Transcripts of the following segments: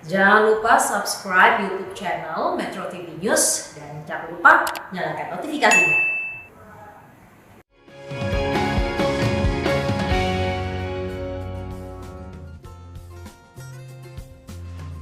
Jangan lupa subscribe YouTube channel Metro TV News dan jangan lupa nyalakan notifikasinya.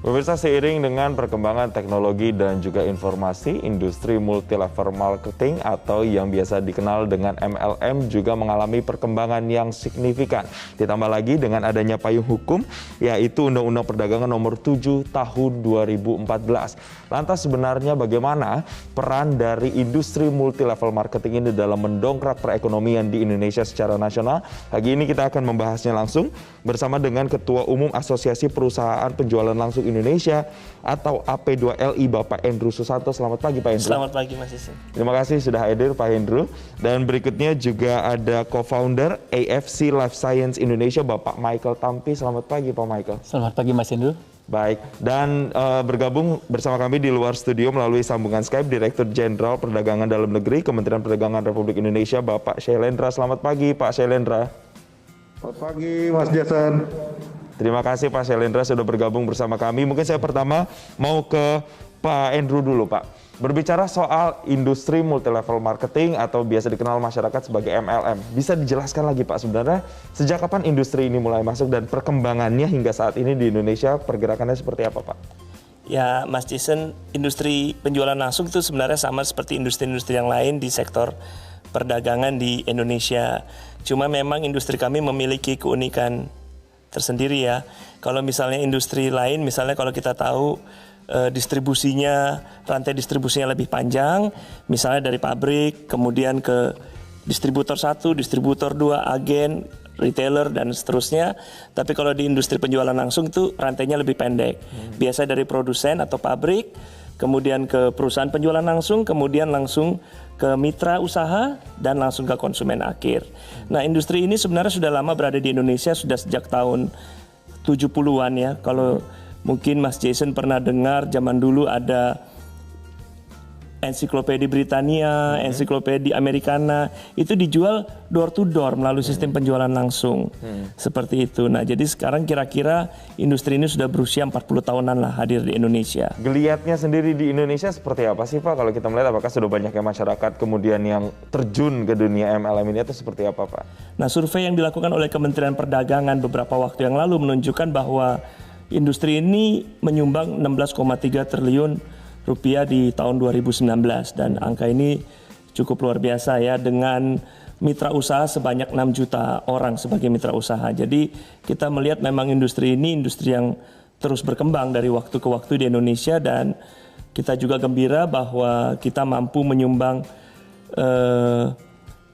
Pemirsa, seiring dengan perkembangan teknologi dan juga informasi, industri multi-level marketing atau yang biasa dikenal dengan MLM juga mengalami perkembangan yang signifikan. Ditambah lagi dengan adanya payung hukum, yaitu Undang-Undang Perdagangan Nomor 7 Tahun 2014. Lantas sebenarnya bagaimana peran dari industri multi-level marketing ini dalam mendongkrak perekonomian di Indonesia secara nasional? Pagi ini kita akan membahasnya langsung bersama dengan Ketua Umum Asosiasi Perusahaan Penjualan Langsung Indonesia atau AP2LI, Bapak Hendru Susanto. Selamat pagi, Pak Hendru. Selamat pagi, Mas Isin. Terima kasih sudah hadir, Pak Hendru. Dan berikutnya juga ada co-founder AFC Life Science Indonesia, Bapak Michael Tampi. Selamat pagi, Pak Michael. Selamat pagi, Mas Hendru. Baik, dan bergabung bersama kami di luar studio melalui sambungan Skype Direktur Jenderal Perdagangan Dalam Negeri Kementerian Perdagangan Republik Indonesia, Bapak Shailendra. Selamat pagi, Pak Shailendra. Selamat pagi, Mas Jason. Terima kasih Pak Shailendra sudah bergabung bersama kami. Mungkin saya pertama mau ke Pak Hendru dulu, Pak. Berbicara soal industri multi-level marketing atau biasa dikenal masyarakat sebagai MLM. Bisa dijelaskan lagi, Pak, sebenarnya sejak kapan industri ini mulai masuk dan perkembangannya hingga saat ini di Indonesia pergerakannya seperti apa, Pak? Ya, Mas Jason, industri penjualan langsung itu sebenarnya sama seperti industri-industri yang lain di sektor perdagangan di Indonesia. Cuma memang industri kami memiliki keunikan tersendiri ya. Kalau misalnya industri lain, misalnya kalau kita tahu distribusinya, rantai distribusinya lebih panjang, misalnya dari pabrik, kemudian ke distributor 1, distributor 2, agen, retailer, dan seterusnya. Tapi kalau di industri penjualan langsung itu rantainya lebih pendek. Biasa dari produsen atau pabrik, kemudian ke perusahaan penjualan langsung, kemudian langsung ke mitra usaha, dan langsung ke konsumen akhir. Nah, industri ini sebenarnya sudah lama berada di Indonesia, sudah sejak tahun 70-an ya. Kalau mungkin Mas Jason pernah dengar zaman dulu ada ensiklopedia Britania, ensiklopedia Americana, itu dijual door to door melalui sistem penjualan langsung. Seperti itu. Nah, jadi sekarang kira-kira industri ini sudah berusia 40 tahunan lah hadir di Indonesia. Geliatnya sendiri di Indonesia seperti apa sih, Pak? Kalau kita melihat apakah sudah banyaknya masyarakat kemudian yang terjun ke dunia MLM ini atau seperti apa, Pak? Nah, survei yang dilakukan oleh Kementerian Perdagangan beberapa waktu yang lalu menunjukkan bahwa industri ini menyumbang 16,3 triliun rupiah di tahun 2019, dan angka ini cukup luar biasa ya, dengan mitra usaha sebanyak 6 juta orang sebagai mitra usaha. Jadi kita melihat memang industri ini industri yang terus berkembang dari waktu ke waktu di Indonesia, dan kita juga gembira bahwa kita mampu menyumbang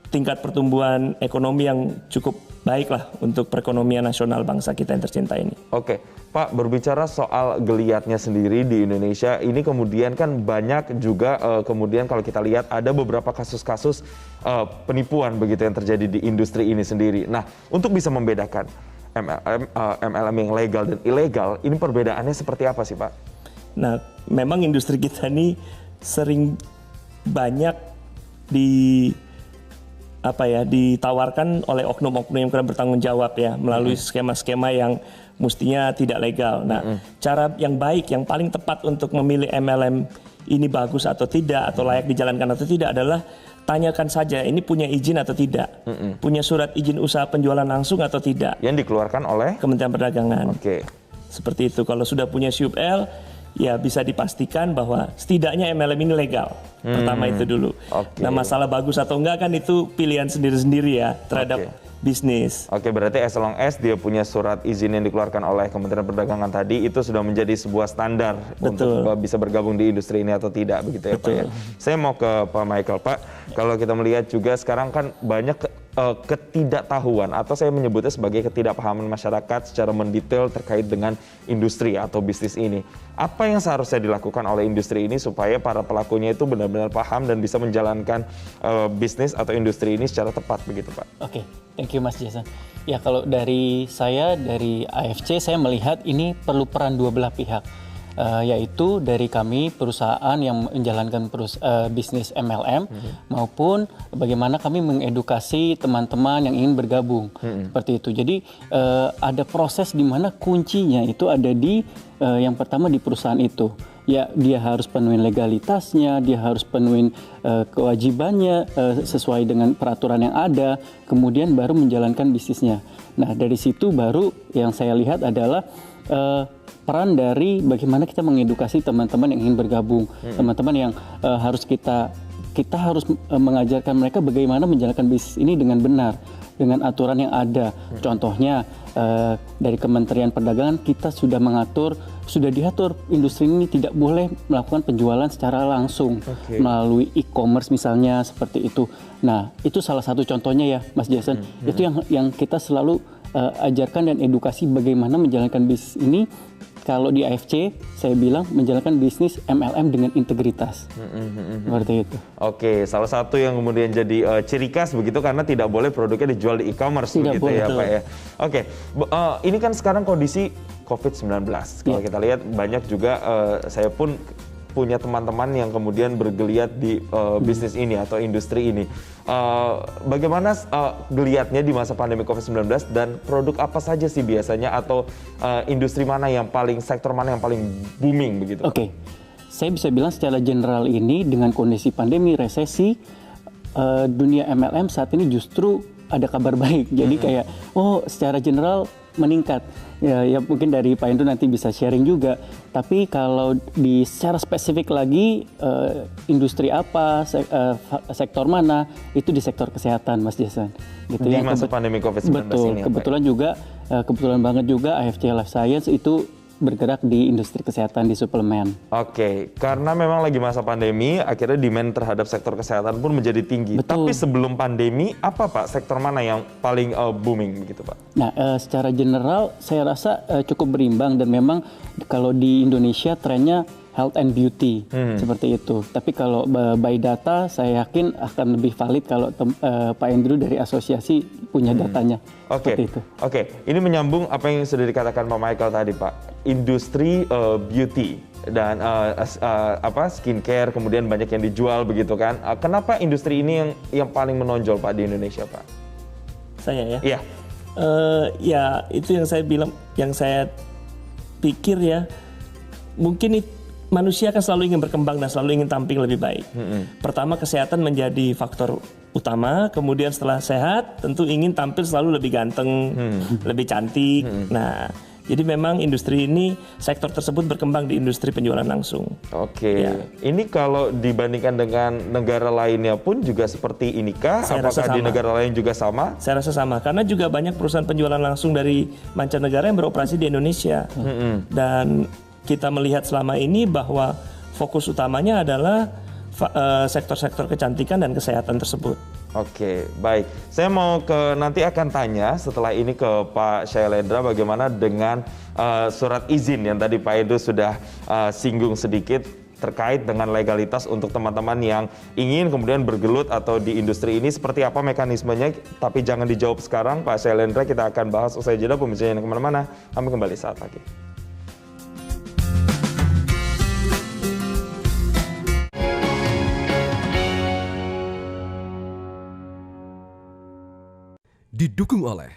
tingkat pertumbuhan ekonomi yang cukup baiklah untuk perekonomian nasional bangsa kita yang tercinta ini. Oke, Pak, berbicara soal geliatnya sendiri di Indonesia, ini kemudian kan banyak juga kemudian kalau kita lihat ada beberapa kasus-kasus penipuan begitu yang terjadi di industri ini sendiri. Nah, untuk bisa membedakan MLM yang legal dan ilegal, ini perbedaannya seperti apa sih, Pak? Nah, memang industri kita ini sering banyak ditawarkan oleh oknum-oknum yang kurang bertanggung jawab ya, melalui skema-skema yang mestinya tidak legal. Nah, cara yang baik, yang paling tepat untuk memilih MLM ini bagus atau tidak, atau layak dijalankan atau tidak adalah tanyakan saja, ini punya izin atau tidak, punya surat izin usaha penjualan langsung atau tidak. Yang dikeluarkan oleh Kementerian Perdagangan. Oke. Seperti itu. Kalau sudah punya SUP-L, ya bisa dipastikan bahwa setidaknya MLM ini legal. Pertama itu dulu. Nah, masalah bagus atau enggak kan itu pilihan sendiri-sendiri ya terhadap bisnis. Oke, berarti as long as dia punya surat izin yang dikeluarkan oleh Kementerian Perdagangan tadi, itu sudah menjadi sebuah standar untuk bisa bergabung di industri ini atau tidak, begitu ya, Pak ya. Saya mau ke Pak Michael. Pak, kalau kita melihat juga sekarang kan banyak ketidaktahuan atau saya menyebutnya sebagai ketidakpahaman masyarakat secara mendetail terkait dengan industri atau bisnis ini. Apa yang seharusnya dilakukan oleh industri ini supaya para pelakunya itu benar-benar paham dan bisa menjalankan bisnis atau industri ini secara tepat, begitu, Pak? Oke, thank you Mas Jason. Ya, kalau dari saya, dari AFC, saya melihat ini perlu peran dua belah pihak. yaitu dari kami perusahaan yang menjalankan bisnis MLM maupun bagaimana kami mengedukasi teman-teman yang ingin bergabung seperti itu. Jadi ada proses di mana kuncinya itu ada di yang pertama di perusahaan itu. Ya, dia harus penuhin legalitasnya, dia harus penuhin kewajibannya sesuai dengan peraturan yang ada, kemudian baru menjalankan bisnisnya. Nah, dari situ baru yang saya lihat adalah peran dari bagaimana kita mengedukasi teman-teman yang ingin bergabung, teman-teman yang harus kita harus mengajarkan mereka bagaimana menjalankan bisnis ini dengan benar, dengan aturan yang ada. Contohnya dari Kementerian Perdagangan kita sudah diatur industri ini tidak boleh melakukan penjualan secara langsung melalui e-commerce misalnya seperti itu. Nah, itu salah satu contohnya ya, Mas Jason. Itu yang kita selalu ajarkan dan edukasi bagaimana menjalankan bisnis ini. Kalau di AFC, saya bilang menjalankan bisnis MLM dengan integritas. Seperti itu. Oke, salah satu yang kemudian jadi ciri khas begitu karena tidak boleh produknya dijual di e-commerce begitu boleh, ya Pak ya. Oke, ini kan sekarang kondisi COVID-19. Kalau kita lihat banyak juga saya pun punya teman-teman yang kemudian bergeliat di bisnis ini atau industri ini. Bagaimana geliatnya di masa pandemi COVID-19 dan produk apa saja sih biasanya atau industri mana yang sektor mana yang paling booming begitu? Oke, saya bisa bilang secara general ini dengan kondisi pandemi, resesi, dunia MLM saat ini justru ada kabar baik. Jadi kayak, secara general meningkat. Ya mungkin dari Pak Indro nanti bisa sharing juga. Tapi kalau secara spesifik lagi industri apa, sektor mana, itu di sektor kesehatan, Mas Jason. Gitu di masa pandemi COVID-19 betul, ini. Kebetulan banget juga AFC Life Science itu bergerak di industri kesehatan di suplemen. Oke, karena memang lagi masa pandemi, akhirnya demand terhadap sektor kesehatan pun menjadi tinggi. Betul. Tapi sebelum pandemi, apa Pak, sektor mana yang paling booming begitu Pak? Nah, secara general saya rasa cukup berimbang dan memang kalau di Indonesia trennya health and beauty seperti itu. Tapi kalau by data saya yakin akan lebih valid kalau Pak Andrew dari asosiasi punya datanya. Oke, ini menyambung apa yang sudah dikatakan Pak Michael tadi Pak. Industri beauty dan skincare kemudian banyak yang dijual begitu kan. Kenapa industri ini yang paling menonjol Pak di Indonesia Pak? Saya ya? Iya. Ya itu yang saya bilang, yang saya pikir ya, mungkin manusia kan selalu ingin berkembang dan selalu ingin tampil lebih baik. Pertama, kesehatan menjadi faktor utama, kemudian setelah sehat tentu ingin tampil selalu lebih ganteng, lebih cantik. Nah, jadi memang industri ini, sektor tersebut berkembang di industri penjualan langsung. Oke, ini kalau dibandingkan dengan negara lainnya pun juga seperti inikah? Apakah di negara lain juga sama? Saya rasa sama, karena juga banyak perusahaan penjualan langsung dari mancanegara yang beroperasi di Indonesia. Dan kita melihat selama ini bahwa fokus utamanya adalah sektor-sektor kecantikan dan kesehatan tersebut. Oke, baik. Saya mau nanti akan tanya setelah ini ke Pak Shailendra bagaimana dengan surat izin yang tadi Pak Edo sudah singgung sedikit terkait dengan legalitas untuk teman-teman yang ingin kemudian bergelut atau di industri ini seperti apa mekanismenya, tapi jangan dijawab sekarang Pak Shailendra, kita akan bahas usai jeda. Pemirsa yang kemana-mana, kami kembali saat lagi. Didukung oleh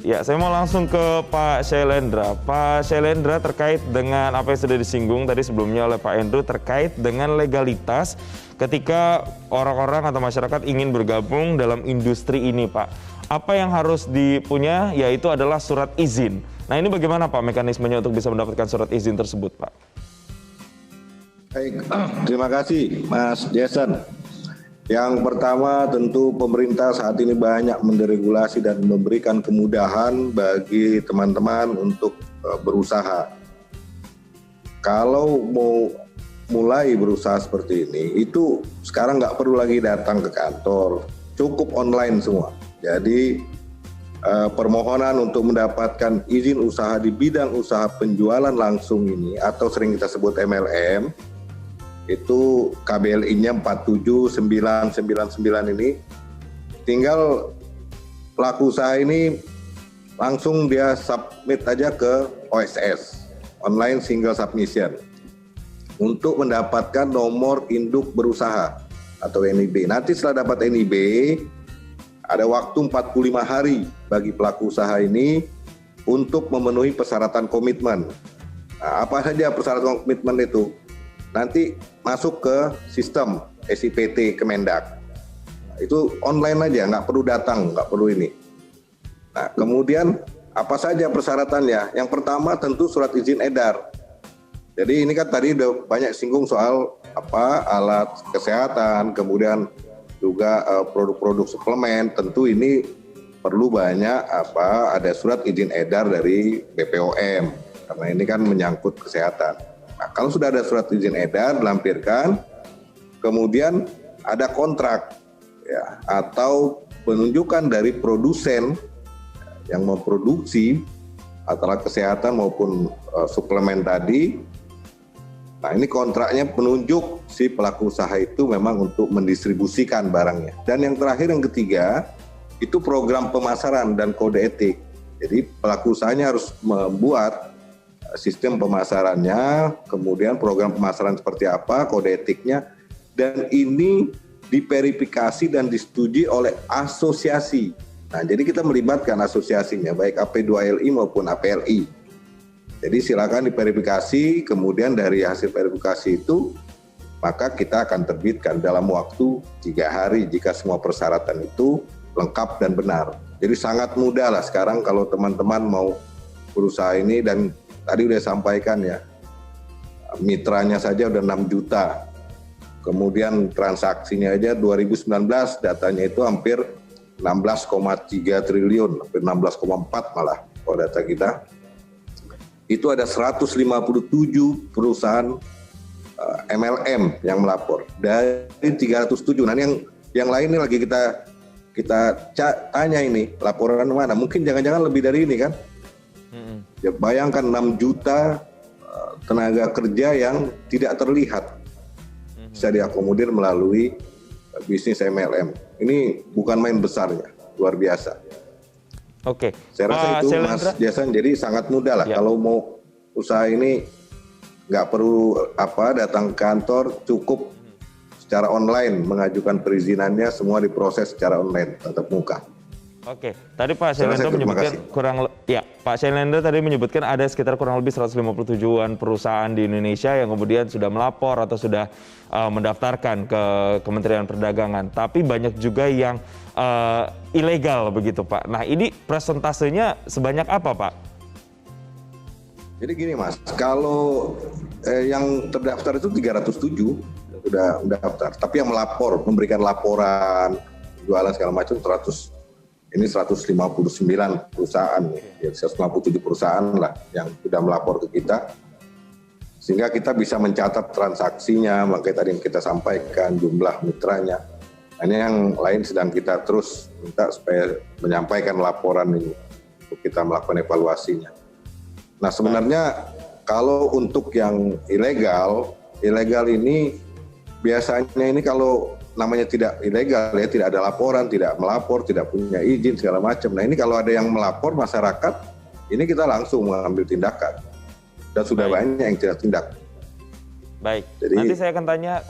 Ya, saya mau langsung ke Pak Shailendra. Pak Shailendra, terkait dengan apa yang sudah disinggung tadi sebelumnya oleh Pak Andrew terkait dengan legalitas ketika orang-orang atau masyarakat ingin bergabung dalam industri ini, Pak. Apa yang harus dipunya yaitu adalah surat izin. Nah, ini bagaimana Pak mekanismenya untuk bisa mendapatkan surat izin tersebut, Pak? Baik, terima kasih Mas Jason. Yang pertama tentu pemerintah saat ini banyak menderegulasi dan memberikan kemudahan bagi teman-teman untuk berusaha. Kalau mau mulai berusaha seperti ini, itu sekarang nggak perlu lagi datang ke kantor, cukup online semua. Jadi permohonan untuk mendapatkan izin usaha di bidang usaha penjualan langsung ini atau sering kita sebut MLM, itu KBLI-nya 47999 ini, tinggal pelaku usaha ini langsung dia submit aja ke OSS, Online Single Submission, untuk mendapatkan nomor induk berusaha atau NIB. Nanti setelah dapat NIB, ada waktu 45 hari bagi pelaku usaha ini untuk memenuhi persyaratan komitmen. Nah, apa saja persyaratan komitmen itu? Nanti masuk ke sistem SIPT Kemendak. Itu online aja, nggak perlu datang, nggak perlu ini. Nah, kemudian apa saja persyaratannya? Yang pertama tentu surat izin edar. Jadi ini kan tadi udah banyak singgung soal alat kesehatan, kemudian juga produk-produk suplemen. Tentu ini perlu banyak ada surat izin edar dari BPOM karena ini kan menyangkut kesehatan. Nah, kalau sudah ada surat izin edar dilampirkan, kemudian ada kontrak ya, atau penunjukan dari produsen yang memproduksi alat kesehatan maupun suplemen tadi. Nah, ini kontraknya penunjuk si pelaku usaha itu memang untuk mendistribusikan barangnya. Dan yang terakhir, yang ketiga, itu program pemasaran dan kode etik. Jadi pelaku usahanya harus membuat sistem pemasarannya, kemudian program pemasaran seperti apa, kode etiknya, dan ini diverifikasi dan disetujui oleh asosiasi. Nah, jadi kita melibatkan asosiasinya, baik AP2LI maupun APLI. Jadi silakan diverifikasi, kemudian dari hasil verifikasi itu, maka kita akan terbitkan dalam waktu 3 hari jika semua persyaratan itu lengkap dan benar. Jadi sangat mudah lah sekarang kalau teman-teman mau berusaha ini, dan tadi udah sampaikan ya, mitranya saja udah 6 juta. Kemudian transaksinya aja 2019 datanya itu hampir 16,3 triliun, hampir 16,4 malah kalau data kita. Itu ada 157 perusahaan MLM yang melapor dari 307. Nah, yang lain ini lagi kita tanya ini laporan mana? Mungkin jangan-jangan lebih dari ini kan? Ya, bayangkan 6 juta tenaga kerja yang tidak terlihat bisa diakomodir melalui bisnis MLM. Ini bukan main besarnya, luar biasa. Oke. Saya rasa itu Mas Jason, jadi sangat mudah lah kalau mau usaha ini, nggak perlu datang ke kantor, cukup secara online mengajukan perizinannya, semua diproses secara online tatap muka. Oke, tadi Pak Syailendra menyebutkan Pak Syailendra tadi menyebutkan ada sekitar kurang lebih 157-an perusahaan di Indonesia yang kemudian sudah melapor atau sudah mendaftarkan ke Kementerian Perdagangan. Tapi banyak juga yang ilegal begitu Pak. Nah, ini presentasenya sebanyak apa Pak? Jadi gini Mas, kalau yang terdaftar itu 307 sudah mendaftar, tapi yang melapor, memberikan laporan, jualan segala macam 159 perusahaan, ya 157 perusahaan lah yang sudah melapor ke kita, sehingga kita bisa mencatat transaksinya, makanya tadi yang kita sampaikan jumlah mitranya. Ini yang lain sedang kita terus minta supaya menyampaikan laporan ini untuk kita melakukan evaluasinya. Nah, sebenarnya kalau untuk yang ilegal ini biasanya ini kalau namanya tidak ilegal ya, tidak ada laporan, tidak melapor, tidak punya izin segala macam. Nah, ini kalau ada yang melapor masyarakat, ini kita langsung mengambil tindakan. Dan sudah banyak yang tidak tindak. Baik, jadi, nanti saya akan tanya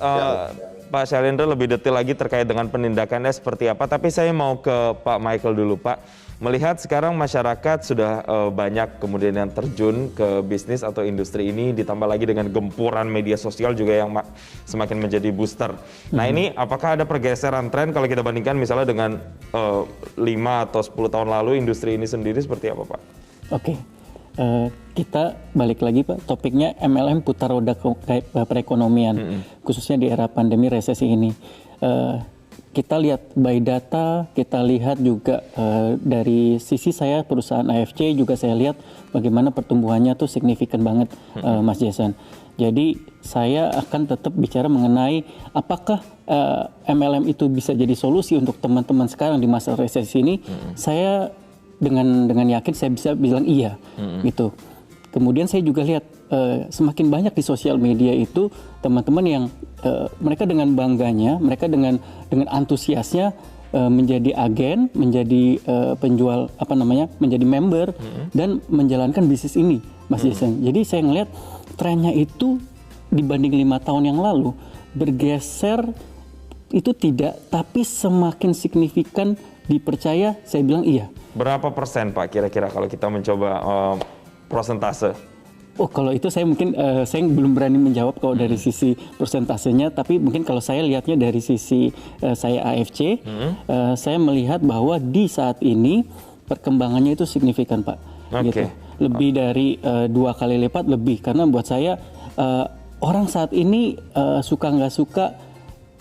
Pak Syailendra lebih detail lagi terkait dengan penindakannya seperti apa. Tapi saya mau ke Pak Michael dulu Pak. Melihat sekarang masyarakat sudah banyak kemudian yang terjun ke bisnis atau industri ini, ditambah lagi dengan gempuran media sosial juga yang semakin menjadi booster. Nah, ini apakah ada pergeseran tren kalau kita bandingkan misalnya dengan 5 atau 10 tahun lalu industri ini sendiri seperti apa Pak? Oke. Kita balik lagi Pak, topiknya MLM putar roda perekonomian, khususnya di era pandemi resesi ini. kita lihat by data, kita lihat juga dari sisi saya perusahaan AFC juga saya lihat bagaimana pertumbuhannya tuh signifikan banget, Mas Jason. Jadi saya akan tetap bicara mengenai apakah MLM itu bisa jadi solusi untuk teman-teman sekarang di masa resesi ini. Saya dengan yakin saya bisa bilang iya, gitu. Kemudian saya juga lihat semakin banyak di sosial media itu teman-teman yang mereka dengan bangganya, mereka dengan antusiasnya menjadi agen, menjadi penjual menjadi member dan menjalankan bisnis ini, Mas Jason. Jadi saya ngelihat trennya itu dibanding 5 tahun yang lalu bergeser itu tidak, tapi semakin signifikan dipercaya, saya bilang iya. Berapa persen Pak kira-kira kalau kita mencoba persentase? Oh, kalau itu saya mungkin saya belum berani menjawab kalau dari sisi persentasenya, tapi mungkin kalau saya lihatnya dari sisi saya AFC, saya melihat bahwa di saat ini perkembangannya itu signifikan, Pak. Gitu. Lebih dari 2 kali lipat lebih, karena buat saya orang saat ini suka nggak suka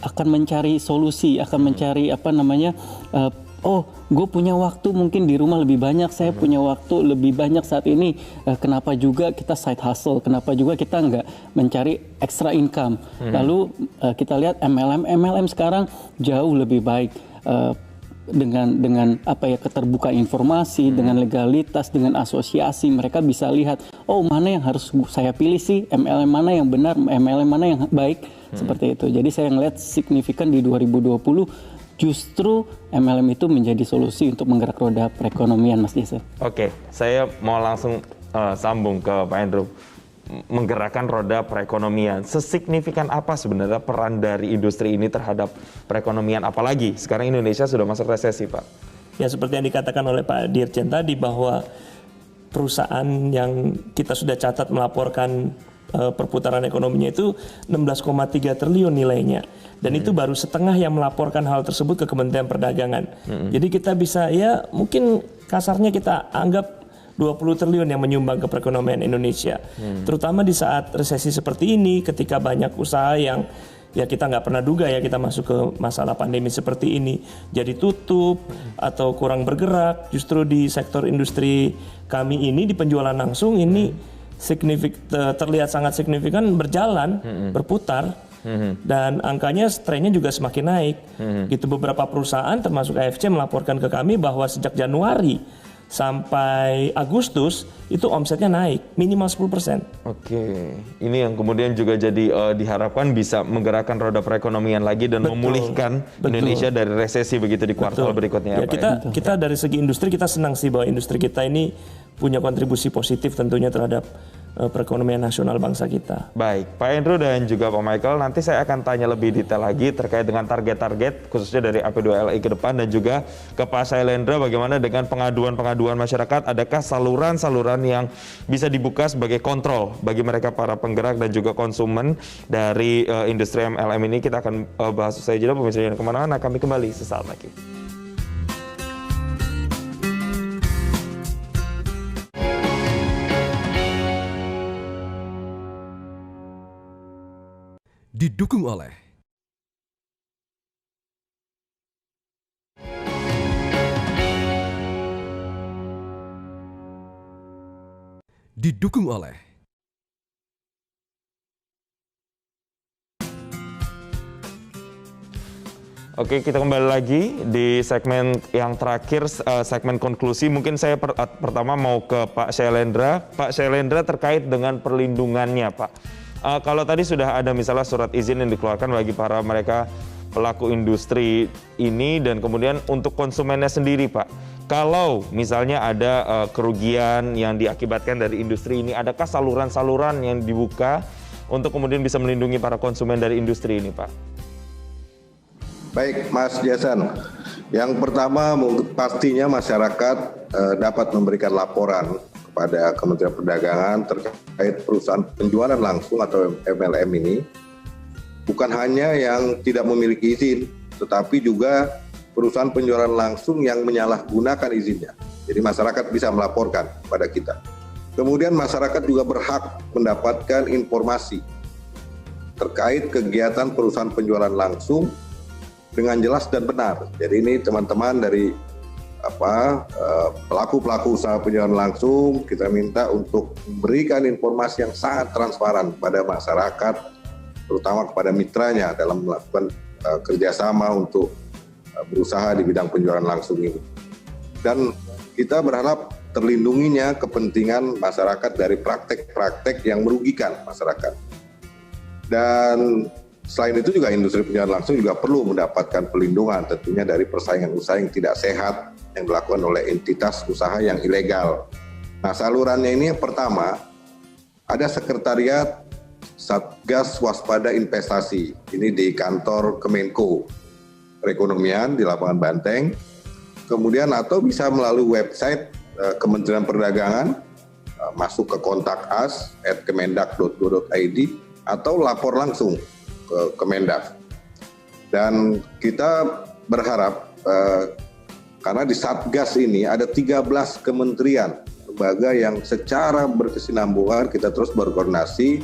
akan mencari solusi, akan mencari oh, gue punya waktu mungkin di rumah lebih banyak, saya punya waktu lebih banyak saat ini. Kenapa juga kita side hustle? Kenapa juga kita nggak mencari extra income? Lalu kita lihat MLM sekarang jauh lebih baik dengan keterbukaan informasi, dengan legalitas, dengan asosiasi. Mereka bisa lihat, oh mana yang harus saya pilih sih, MLM mana yang benar, MLM mana yang baik, seperti itu. Jadi saya ngelihat signifikan di 2020. Justru MLM itu menjadi solusi untuk menggerak roda perekonomian, Mas Jason. Oke, saya mau langsung sambung ke Pak Andrew. Menggerakkan roda perekonomian. Sesignifikan apa sebenarnya peran dari industri ini terhadap perekonomian? Apalagi sekarang Indonesia sudah masuk resesi, Pak. Ya, seperti yang dikatakan oleh Pak Dirjen tadi, bahwa perusahaan yang kita sudah catat melaporkan perputaran ekonominya itu 16,3 triliun nilainya. Dan itu baru setengah yang melaporkan hal tersebut ke Kementerian Perdagangan. Jadi kita bisa, ya mungkin kasarnya kita anggap 20 triliun yang menyumbang ke perekonomian Indonesia. Terutama di saat resesi seperti ini, ketika banyak usaha yang ya kita nggak pernah duga ya kita masuk ke masalah pandemi seperti ini. Jadi tutup atau kurang bergerak. Justru di sektor industri kami ini, di penjualan langsung ini terlihat sangat signifikan berjalan, berputar, dan angkanya trennya juga semakin naik. Gitu, beberapa perusahaan termasuk AFC melaporkan ke kami bahwa sejak Januari sampai Agustus itu omsetnya naik minimal 10%. Oke, ini yang kemudian juga jadi diharapkan bisa menggerakkan roda perekonomian lagi dan memulihkan Indonesia dari resesi begitu di kuartal berikutnya. Ya, kita dari segi industri kita senang sih bahwa industri kita ini punya kontribusi positif tentunya terhadap perekonomian nasional bangsa kita. Baik, Pak Andrew dan juga Pak Michael, nanti saya akan tanya lebih detail lagi terkait dengan target-target khususnya dari AP2LI ke depan, dan juga ke Pak Shailendra bagaimana dengan pengaduan-pengaduan masyarakat. Adakah saluran-saluran yang bisa dibuka sebagai kontrol bagi mereka para penggerak dan juga konsumen dari industri MLM ini? Kita akan bahas usai jeda, pemirsa jangan kemana-mana, kami kembali sesaat lagi. Didukung oleh Oke, kita kembali lagi di segmen yang terakhir, segmen konklusi. Mungkin saya pertama mau ke Pak Shailendra. Pak Shailendra, terkait dengan perlindungannya, Pak. Kalau tadi sudah ada misalnya surat izin yang dikeluarkan bagi para mereka pelaku industri ini, dan kemudian untuk konsumennya sendiri, Pak. Kalau misalnya ada kerugian yang diakibatkan dari industri ini, adakah saluran-saluran yang dibuka untuk kemudian bisa melindungi para konsumen dari industri ini, Pak? Baik, Mas Jason. Yang pertama pastinya masyarakat dapat memberikan laporan kepada Kementerian Perdagangan terkait perusahaan penjualan langsung atau MLM ini. Bukan hanya yang tidak memiliki izin, tetapi juga perusahaan penjualan langsung yang menyalahgunakan izinnya. Jadi masyarakat bisa melaporkan kepada kita. Kemudian masyarakat juga berhak mendapatkan informasi terkait kegiatan perusahaan penjualan langsung dengan jelas dan benar. Jadi ini teman-teman dari pelaku-pelaku usaha penjualan langsung, kita minta untuk memberikan informasi yang sangat transparan pada masyarakat, terutama kepada mitranya dalam melakukan kerjasama untuk berusaha di bidang penjualan langsung ini. Dan kita berharap terlindunginya kepentingan masyarakat dari praktek-praktek yang merugikan masyarakat. Dan selain itu juga industri penjualan langsung juga perlu mendapatkan perlindungan tentunya dari persaingan usaha yang tidak sehat yang dilakukan oleh entitas usaha yang ilegal. Nah, salurannya ini yang pertama, ada sekretariat Satgas Waspada Investasi. Ini di kantor Kemenko Perekonomian di Lapangan Banteng. Kemudian atau bisa melalui website Kementerian Perdagangan, masuk ke kontak us @kemendak.go.id atau lapor langsung ke Kemendak. Dan kita berharap karena di Satgas ini ada 13 kementerian, lembaga yang secara berkesinambungan kita terus berkoordinasi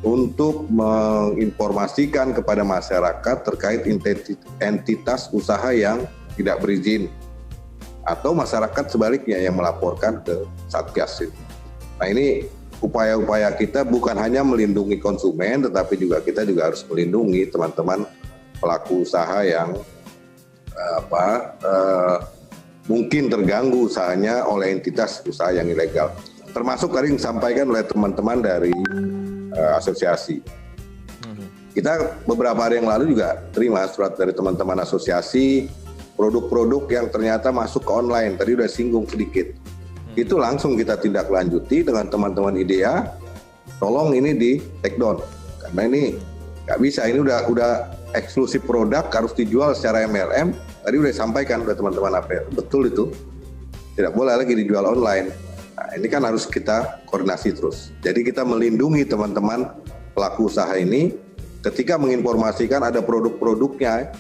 untuk menginformasikan kepada masyarakat terkait entitas usaha yang tidak berizin atau masyarakat sebaliknya yang melaporkan ke Satgas ini. Nah, ini upaya-upaya kita bukan hanya melindungi konsumen, tetapi juga kita juga harus melindungi teman-teman pelaku usaha yang mungkin terganggu usahanya oleh entitas usaha yang ilegal. Termasuk tadi yang disampaikan oleh teman-teman dari asosiasi. Kita beberapa hari yang lalu juga terima surat dari teman-teman asosiasi, produk-produk yang ternyata masuk ke online, tadi udah singgung sedikit. Itu langsung kita tindak lanjuti dengan teman-teman IDEA, tolong ini di take down. Karena ini nggak bisa, ini udah eksklusif produk, harus dijual secara MLM. Tadi udah disampaikan oleh teman-teman APR, betul itu. Tidak boleh lagi dijual online. Nah, ini kan harus kita koordinasi terus. Jadi kita melindungi teman-teman pelaku usaha ini ketika menginformasikan ada produk-produknya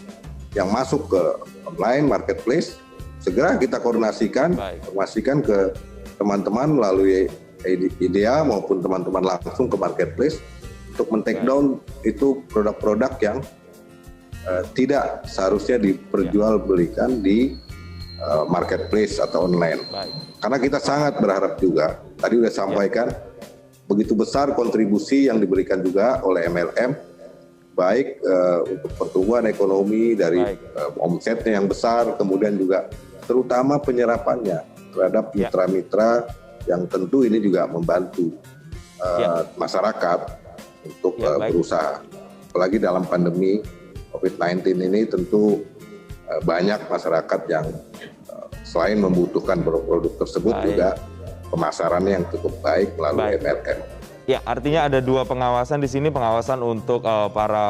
yang masuk ke online marketplace, segera kita koordinasikan, informasikan ke teman-teman melalui IDEA maupun teman-teman langsung ke marketplace untuk men-take down itu produk-produk yang tidak seharusnya diperjualbelikan di marketplace atau online. Karena kita sangat berharap juga, tadi sudah sampaikan, begitu besar kontribusi yang diberikan juga oleh MLM, baik untuk pertumbuhan ekonomi dari omsetnya yang besar, kemudian juga terutama penyerapannya terhadap mitra-mitra yang tentu ini juga membantu masyarakat untuk berusaha. Apalagi dalam pandemi COVID-19 ini tentu banyak masyarakat yang selain membutuhkan produk-produk tersebut juga pemasarannya yang cukup baik melalui MLM. Ya, artinya ada dua pengawasan di sini, pengawasan untuk para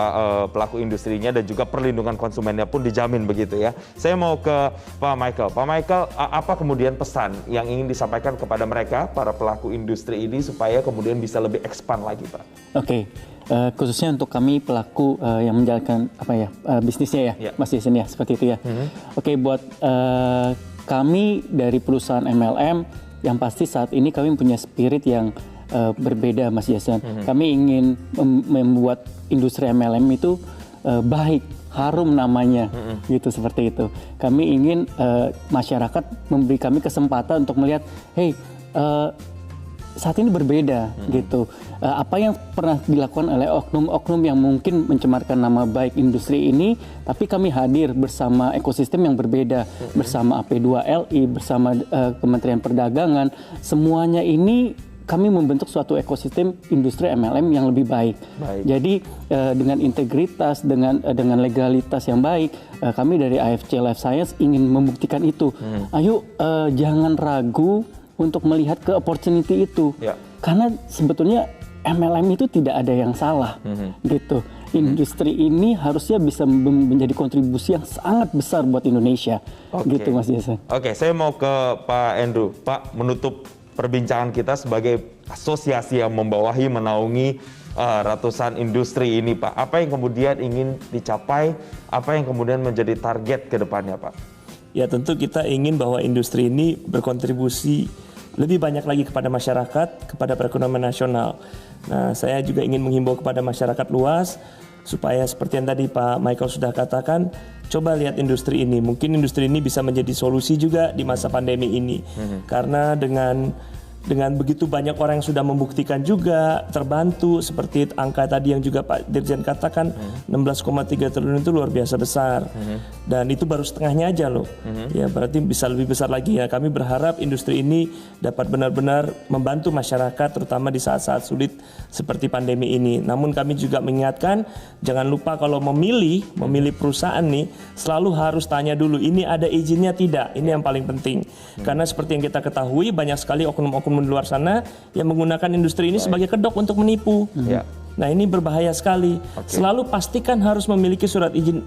pelaku industrinya dan juga perlindungan konsumennya pun dijamin begitu ya. Saya mau ke Pak Michael. Pak Michael, apa kemudian pesan yang ingin disampaikan kepada mereka, para pelaku industri ini supaya kemudian bisa lebih expand lagi, Pak? Oke. Khususnya untuk kami pelaku yang menjalankan bisnisnya ya, Mas Jason ya, seperti itu ya. Oke, buat kami dari perusahaan MLM, yang pasti saat ini kami punya spirit yang berbeda, Mas Jason. Kami ingin membuat industri MLM itu baik, harum namanya, gitu seperti itu. Kami ingin masyarakat memberi kami kesempatan untuk melihat, saat ini berbeda gitu. Apa yang pernah dilakukan oleh oknum-oknum yang mungkin mencemarkan nama baik industri ini, tapi kami hadir bersama ekosistem yang berbeda, bersama AP2LI, bersama Kementerian Perdagangan, semuanya ini kami membentuk suatu ekosistem industri MLM yang lebih baik. Jadi dengan integritas, dengan legalitas yang baik, kami dari AFC Life Science ingin membuktikan itu. Ayo jangan ragu untuk melihat ke opportunity itu, karena sebetulnya MLM itu tidak ada yang salah, gitu. Industri ini harusnya bisa menjadi kontribusi yang sangat besar buat Indonesia, gitu Mas Jason. Oke, saya mau ke Pak Andrew. Pak, menutup perbincangan kita sebagai asosiasi yang membawahi, menaungi ratusan industri ini, Pak. Apa yang kemudian ingin dicapai, apa yang kemudian menjadi target ke depannya, Pak? Ya, tentu kita ingin bahwa industri ini berkontribusi lebih banyak lagi kepada masyarakat, kepada perekonomian nasional. Nah, saya juga ingin menghimbau kepada masyarakat luas, supaya seperti yang tadi Pak Michael sudah katakan, coba lihat industri ini. Mungkin industri ini bisa menjadi solusi juga di masa pandemi ini. Karena dengan begitu banyak orang yang sudah membuktikan juga terbantu, seperti angka tadi yang juga Pak Dirjen katakan, 16,3 triliun itu luar biasa besar. Dan itu baru setengahnya aja loh. Ya berarti bisa lebih besar lagi ya. Kami berharap industri ini dapat benar-benar membantu masyarakat terutama di saat-saat sulit seperti pandemi ini. Namun kami juga mengingatkan, jangan lupa kalau memilih perusahaan nih selalu harus tanya dulu, ini ada izinnya tidak? Ini yang paling penting. Karena seperti yang kita ketahui, banyak sekali oknum-oknum di luar sana yang menggunakan industri ini sebagai kedok untuk menipu. Nah ini berbahaya sekali. Selalu pastikan harus memiliki surat izin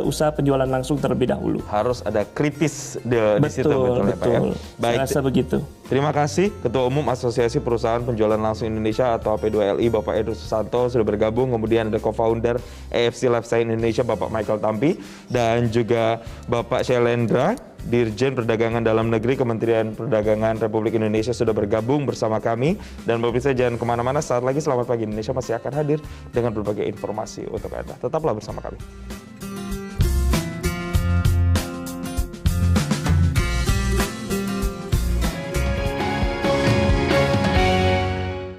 usaha penjualan langsung terlebih dahulu. Harus ada kritis di situ, Betul. ya, Pak ya? Baik. Saya rasa begitu. Terima kasih Ketua Umum Asosiasi Perusahaan Penjualan Langsung Indonesia atau AP2LI Bapak Edo Susanto sudah bergabung. Kemudian ada Co-founder AFC Life Science Indonesia Bapak Michael Tampi dan juga Bapak Syailendra, Dirjen Perdagangan Dalam Negeri Kementerian Perdagangan Republik Indonesia sudah bergabung bersama kami. Dan pemirsa jangan kemana-mana, saat lagi Selamat Pagi Indonesia masih akan hadir dengan berbagai informasi untuk Anda. Tetaplah bersama kami.